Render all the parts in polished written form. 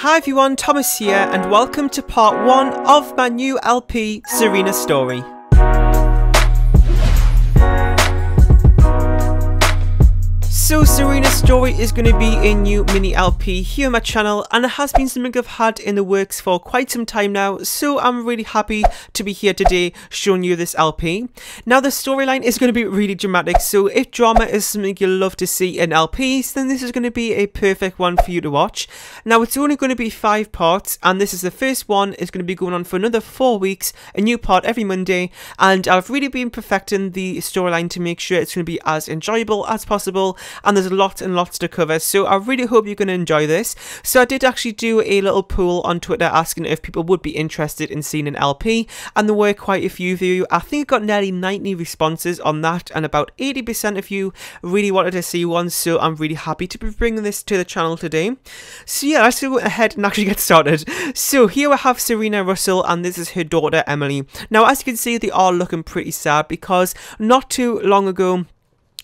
Hi everyone, Thomas here, and welcome to part 1 of my new LP, Serena's Story. So Serena's Story is going to be a new mini LP here on my channel, and it has been something I've had in the works for quite some time now, so I'm really happy to be here today showing you this LP. Now the storyline is going to be really dramatic, so if drama is something you love to see in LPs, then this is going to be a perfect one for you to watch. Now it's only going to be 5 parts, and this is the first one. It's going to be going on for another 4 weeks, a new part every Monday, and I've really been perfecting the storyline to make sure it's going to be as enjoyable as possible. And there's lots and lots to cover, so I really hope you're going to enjoy this. So I did actually do a little poll on Twitter asking if people would be interested in seeing an LP, and there were quite a few of you. I think I got nearly 90 responses on that, and about 80% of you really wanted to see one, so I'm really happy to be bringing this to the channel today. So yeah, let's go ahead and actually get started. So here we have Serena Russell, and this is her daughter Emily. Now as you can see, they are looking pretty sad because not too long ago,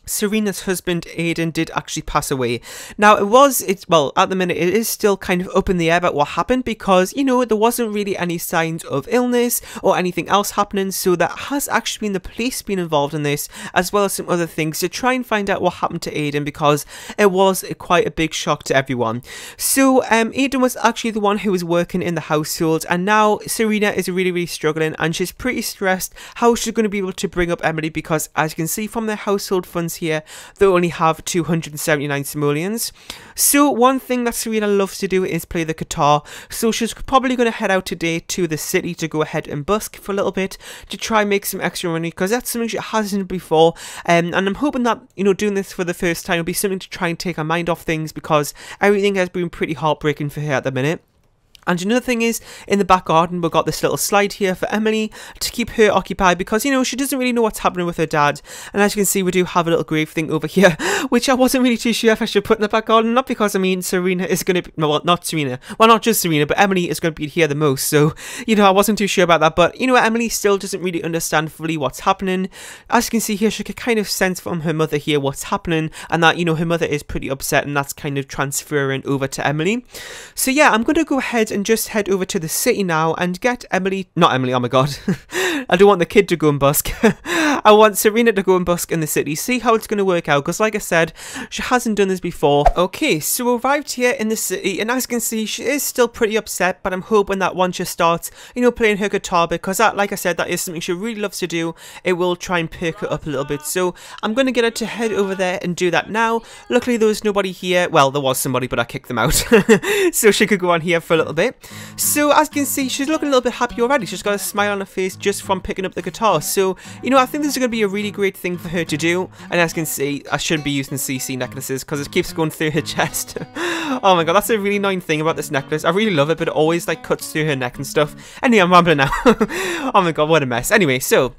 Serena's husband Aiden did actually pass away. Now well at the minute it is still kind of up in the air about what happened, because you know there wasn't really any signs of illness or anything else happening, so that has actually been the police being involved in this, as well as some other things, to try and find out what happened to Aiden, because it was quite a big shock to everyone. So Aiden was actually the one who was working in the household, and now Serena is really struggling, and she's pretty stressed how she's going to be able to bring up Emily, because as you can see from their household funds here, they only have 279 simoleons. So one thing that Serena loves to do is play the guitar, so she's probably going to head out today to the city to go ahead and busk for a little bit to try and make some extra money, because that's something she hasn't before, and I'm hoping that, you know, doing this for the first time will be something to try and take her mind off things, because everything has been pretty heartbreaking for her at the minute. And another thing is, in the back garden, we've got this little slide here for Emily to keep her occupied, because, you know, she doesn't really know what's happening with her dad. And as you can see, we do have a little grave thing over here, which I wasn't really too sure if I should put in the back garden. Not because, I mean, Serena is going to be, well, not Serena, well, not just Serena, but Emily is going to be here the most. So, you know, I wasn't too sure about that. But, you know, Emily still doesn't really understand fully what's happening. As you can see here, she could kind of sense from her mother here what's happening, and that, you know, her mother is pretty upset, and that's kind of transferring over to Emily. So, yeah, I'm going to go ahead and just head over to the city now and get not Emily, oh my god. I don't want the kid to go and busk. I want Serena to go and busk in the city, see how it's going to work out, because like I said, she hasn't done this before. Okay, so we arrived here in the city, and as you can see, she is still pretty upset, but I'm hoping that once she starts, you know, playing her guitar, because that, like I said, that is something she really loves to do, it will try and perk her up a little bit. So I'm going to get her to head over there and do that now. Luckily there was nobody here. Well, there was somebody, but I kicked them out. So she could go on here for a little bit. So as you can see, she's looking a little bit happy already. She's got a smile on her face just from picking up the guitar. So, you know, I think this is going to be a really great thing for her to do. And as you can see, I shouldn't be using CC necklaces because it keeps going through her chest. Oh my god, that's a really annoying thing about this necklace. I really love it, but it always like cuts through her neck and stuff. Anyway, I'm rambling now. Oh my god, what a mess. Anyway, so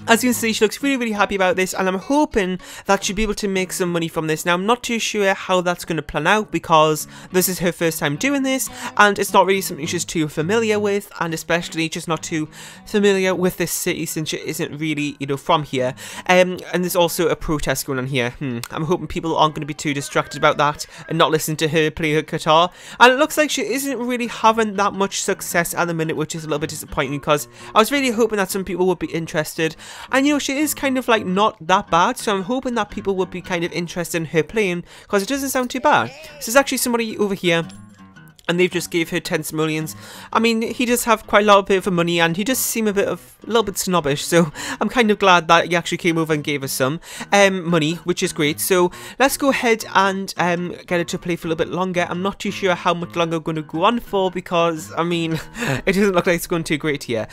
as you can see, she looks really happy about this, and I'm hoping that she'll be able to make some money from this. Now, I'm not too sure how that's going to plan out, because this is her first time doing this, and it's not really something she's too familiar with, and especially just not too familiar with this city, since she isn't really, you know, from here. And there's also a protest going on here. I'm hoping people aren't going to be too distracted about that and not listen to her play her guitar. And it looks like she isn't really having that much success at the minute, which is a little bit disappointing, because I was really hoping that some people would be interested. And you know, she is kind of like not that bad, so I'm hoping that people would be kind of interested in her playing, because it doesn't sound too bad. So there's actually somebody over here, and they've just gave her 10 simoleons. I mean, he does have quite a lot of money, and he does seem a little bit snobbish, so I'm kind of glad that he actually came over and gave us some money, which is great. So let's go ahead and get her to play for a little bit longer. I'm not too sure how much longer I'm going to go on for, because, I mean, it doesn't look like it's going too great here.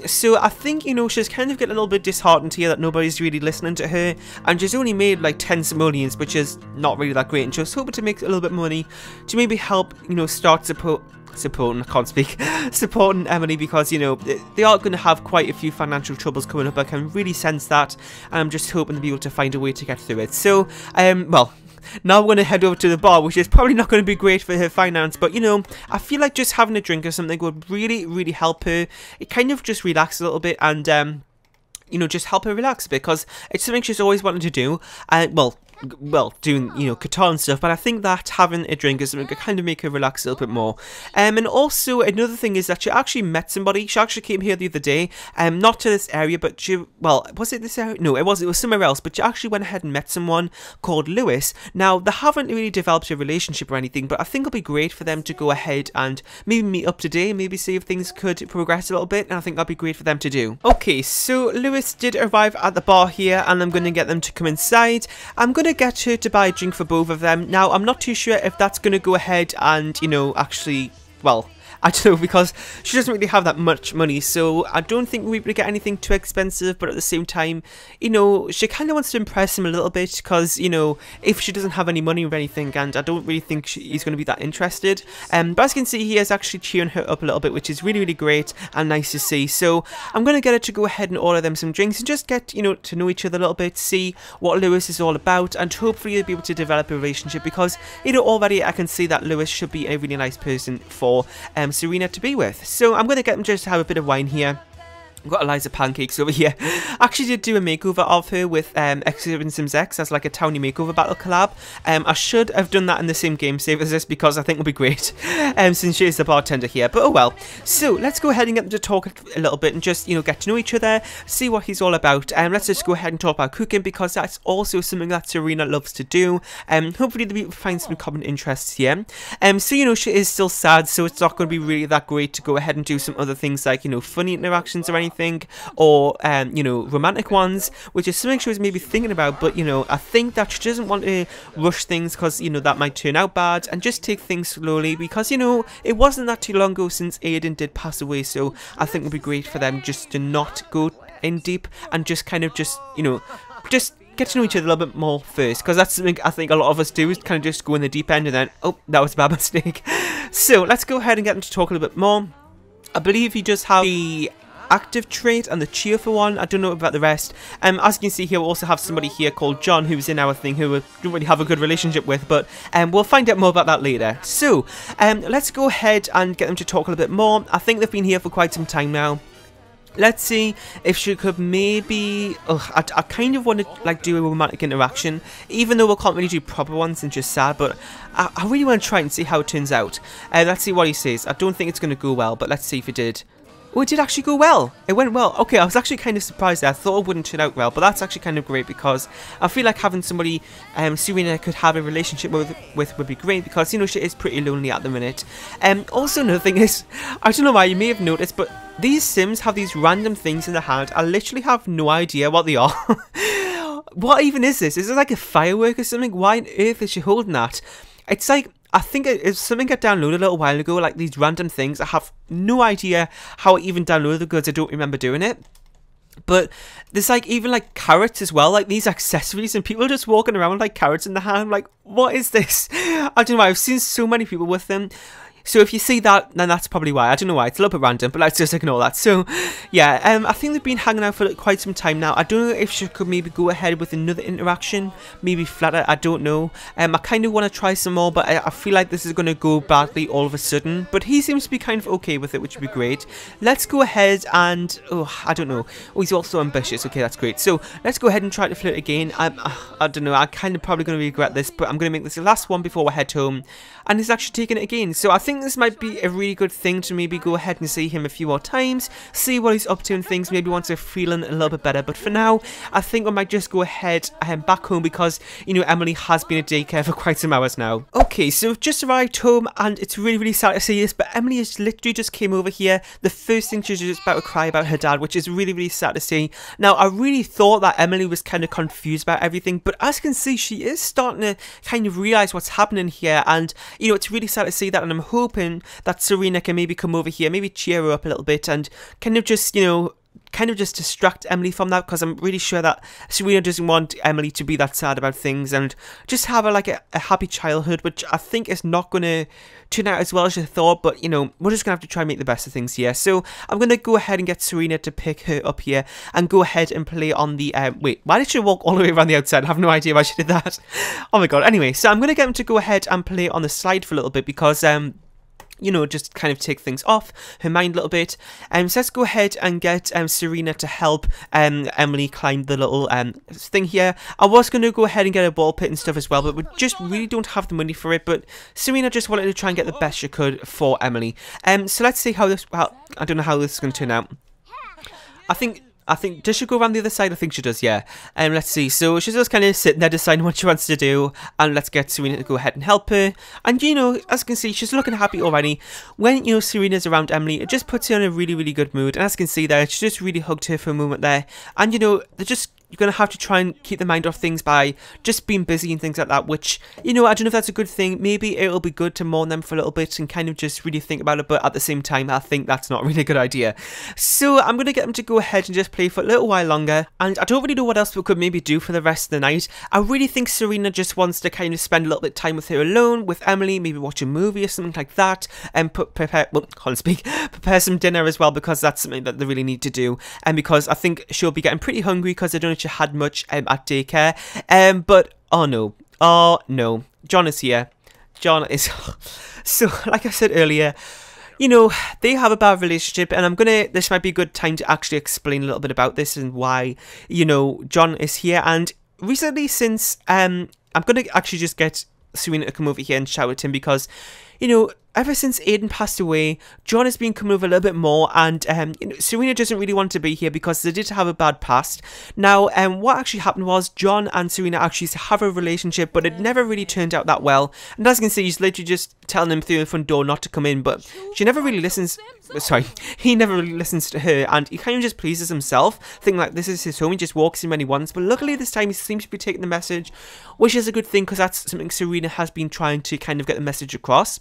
So I think, you know, she's kind of getting a little bit disheartened here that nobody's really listening to her, and she's only made like 10 simoleons, which is not really that great, and she was hoping to make a little bit more money to maybe help, you know, start supporting Emily, because, you know, they are going to have quite a few financial troubles coming up. I can really sense that, and I'm just hoping to be able to find a way to get through it. So, well, now we're going to head over to the bar, which is probably not going to be great for her finance, but, you know, I feel like just having a drink or something would really help her. It kind of just relax a little bit, and, you know, just help her relax a bit, because it's something she's always wanted to do. Well, well, doing, you know, guitar and stuff, but I think that having a drink is something that kind of make her relax a little bit more. And also, another thing is that she actually met somebody. She actually came here the other day, not to this area, but she, well, was it this area? No, it was somewhere else, but she actually went ahead and met someone called Lewis. Now, they haven't really developed a relationship or anything, but I think it'll be great for them to go ahead and maybe meet up today, maybe see if things could progress a little bit, and I think that'd be great for them to do. Okay, so Lewis did arrive at the bar here, and I'm going to get them to come inside. I'm going to get her to buy a drink for both of them. Now, I'm not too sure if that's going to go ahead and, you know, actually, well, I don't know, because she doesn't really have that much money, so I don't think we're going to get anything too expensive, but at the same time, you know, she kind of wants to impress him a little bit, because, you know, if she doesn't have any money or anything, and I don't really think he's going to be that interested, but as you can see, he is actually cheering her up a little bit, which is really, really great and nice to see. So I'm going to get her to go ahead and order them some drinks, and just get, you know, to know each other a little bit, see what Lewis is all about, and hopefully they'll be able to develop a relationship, because, you know, already I can see that Lewis should be a really nice person for, Serena to be with. So I'm going to get them just to have a bit of wine here. I've got Eliza Pancakes over here. I actually did do a makeover of her with SIMS X as like a townie makeover battle collab. I should have done that in the same game save as this, because I think it'll be great since she is the bartender here, but oh well. So let's go ahead and get them to talk a little bit and just, you know, get to know each other, see what he's all about, and let's just go ahead and talk about cooking, because that's also something that Serena loves to do. Hopefully they'll be find some common interests here. So, you know, she is still sad, so it's not going to be really that great to go ahead and do some other things like, you know, funny interactions or anything, or you know, romantic ones, which is something she was maybe thinking about, but, you know, I think that she doesn't want to rush things, because, you know, that might turn out bad, and just take things slowly, because, you know, it wasn't that too long ago since Aiden did pass away, so I think it would be great for them just to not go in deep, and just kind of just, you know, just get to know each other a little bit more first, because that's something I think a lot of us do, is kind of just go in the deep end and then, oh, that was a bad mistake. So let's go ahead and get them to talk a little bit more. I believe he just have the active trait and the cheerful one. I don't know about the rest. As you can see here, we also have somebody here called John, who's in our thing, who we don't really have a good relationship with, but we'll find out more about that later. So let's go ahead and get them to talk a little bit more. I think they've been here for quite some time now. Let's see if she could maybe... I kind of want to like do a romantic interaction, even though we can't really do proper ones and just sad, but I really want to try and see how it turns out. Let's see what he says. I don't think it's going to go well, but let's see if it did. Oh, it did actually go well. It went well. Okay, I was actually kind of surprised there. I thought it wouldn't turn out well, but that's actually kind of great, because I feel like having somebody Serena could have a relationship with would be great, because, you know, she is pretty lonely at the minute. Also, another thing is, I don't know why, you may have noticed, but these Sims have these random things in their hand. I literally have no idea what they are. What even is this? Is it like a firework or something? Why on earth is she holding that? It's like... I think it's something I downloaded a little while ago, like these random things. I have no idea how I even downloaded them, because I don't remember doing it. But there's like even like carrots as well, like these accessories, and people just walking around with like carrots in their hand. I'm like, what is this? I don't know, I've seen so many people with them. So if you see that, then that's probably why. I don't know why, it's a little bit random, but let's just ignore that. So yeah, I think they've been hanging out for quite some time now. I don't know if she could maybe go ahead with another interaction, maybe flatter, I don't know. I kind of want to try some more, but I feel like this is going to go badly all of a sudden. But he seems to be kind of okay with it, which would be great. Let's go ahead and, I don't know. Oh, he's also ambitious. Okay, that's great. So let's go ahead and try to flirt again. I don't know, I'm kind of probably going to regret this, but I'm going to make this the last one before we head home. And he's actually taking it again. So I think this might be a really good thing to maybe go ahead and see him a few more times, see what he's up to and things, maybe once they're feeling a little bit better. But for now, I think I might just go ahead back home, because, you know, Emily has been at daycare for quite some hours now. Okay, so we've just arrived home, and it's really, really sad to see this, but Emily has literally just came over here. The first thing, she's just about to cry about her dad, which is really, really sad to see. Now, I really thought that Emily was kind of confused about everything, but as you can see, she is starting to kind of realise what's happening here, and, you know, it's really sad to see that, and I'm hoping that Serena can maybe come over here, maybe cheer her up a little bit, and kind of just, you know, kind of just distract Emily from that, because I'm really sure that Serena doesn't want Emily to be that sad about things, and just have her like a happy childhood, which I think is not going to turn out as well as you thought, but, you know, we're just going to have to try and make the best of things here. So I'm going to go ahead and get Serena to pick her up here, and go ahead and play on the, wait, why did she walk all the way around the outside? I have no idea why she did that. Oh my god. Anyway, so I'm going to get him to go ahead and play on the slide for a little bit, because, you know, just kind of take things off her mind a little bit. So let's go ahead and get Serena to help Emily climb the little thing here. I was going to go ahead and get a ball pit and stuff as well, but we just really don't have the money for it. But Serena just wanted to try and get the best she could for Emily. So let's see how this, well, I don't know how this is going to turn out. I think, does she go around the other side? I think she does, yeah. Let's see. So she's just kind of sitting there deciding what she wants to do. And let's get Serena to go ahead and help her. And, you know, as you can see, she's looking happy already. When, you know, Serena's around Emily, it just puts her in a really, really good mood. And as you can see there, she just really hugged her for a moment there. And, you know, they're just... You're going to have to try and keep the mind off things by just being busy and things like that, which, you know, I don't know if that's a good thing. Maybe it'll be good to mourn them for a little bit and kind of just really think about it, but at the same time, I think that's not really a good idea. So I'm going to get them to go ahead and just play for a little while longer, and I don't really know what else we could maybe do for the rest of the night. I really think Serena just wants to kind of spend a little bit of time with her alone, with Emily, maybe watch a movie or something like that, and prepare some dinner as well, because that's something that they really need to do, and because I think she'll be getting pretty hungry, because I don't know if she had much at daycare, but oh no, John is here. John is so, like I said earlier, you know, they have a bad relationship, and this might be a good time to actually explain a little bit about this and why, you know, John is here. And recently, since I'm gonna actually just get Serena to come over here and shout at him, because, you know, ever since Aiden passed away, John has been coming over a little bit more, and you know, Serena doesn't really want to be here because they did have a bad past. Now, what actually happened was John and Serena actually used to have a relationship, but it never really turned out that well. And as you can see, he's literally just telling him through the front door not to come in, but she never really listens. Sorry, he never really listens to her, and he kind of just pleases himself, thinking like this is his home. He just walks in when he wants. But luckily this time he seems to be taking the message, which is a good thing, because that's something Serena has been trying to kind of get the message across.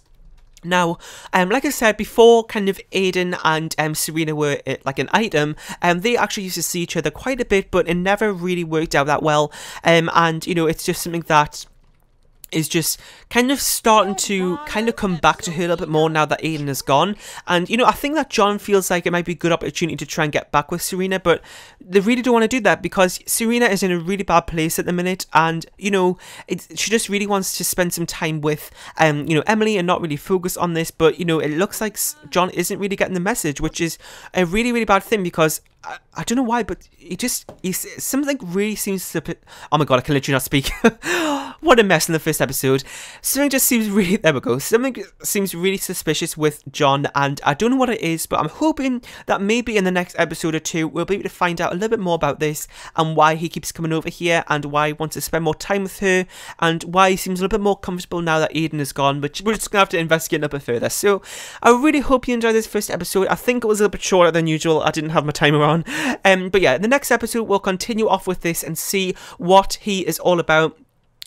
Now, like I said before, kind of Aiden and Serena were like an item, they actually used to see each other quite a bit, but it never really worked out that well, and, you know, it's just something that is just kind of starting to kind of come back to her a little bit more now that Aiden is gone. And, you know, I think that John feels like it might be a good opportunity to try and get back with Serena, but they really don't want to do that, because Serena is in a really bad place at the minute, and, you know, she just really wants to spend some time with, you know, Emily, and not really focus on this. But, you know, it looks like John isn't really getting the message, which is a really, really bad thing, because I don't know why, but something really seems to... Oh my god, I can literally not speak. What a mess in the first episode. Something just seems really... There we go. Something seems really suspicious with John, and I don't know what it is, but I'm hoping that maybe in the next episode or two, we'll be able to find out a little bit more about this, and why he keeps coming over here, and why he wants to spend more time with her, and why he seems a little bit more comfortable now that Aiden is gone, which we're just going to have to investigate a little bit further. So, I really hope you enjoyed this first episode. I think it was a little bit shorter than usual. I didn't have my timer on. But yeah, in the next episode, we'll continue off with this and see what he is all about.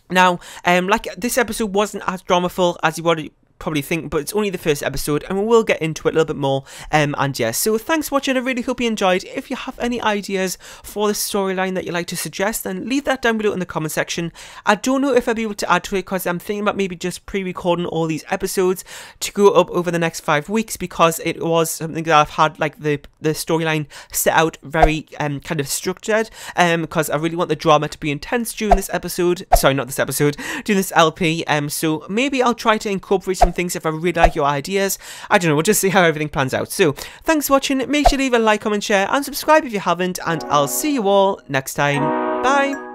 Now, like, this episode wasn't as dramaful as you would probably think, but it's only the first episode, and we will get into it a little bit more. And yeah, so thanks for watching. I really hope you enjoyed. If you have any ideas for the storyline that you'd like to suggest, then leave that down below in the comment section. I don't know if I'll be able to add to it, because I'm thinking about maybe just pre-recording all these episodes to go up over the next 5 weeks, because it was something that I've had, like, the storyline set out very kind of structured, because I really want the drama to be intense during this episode. Sorry, not this episode, during this LP. So maybe I'll try to incorporate some things if I really like your ideas. I don't know, we'll just see how everything plans out. So thanks for watching. Make sure to leave a like, comment, share, and subscribe if you haven't, and I'll see you all next time. Bye.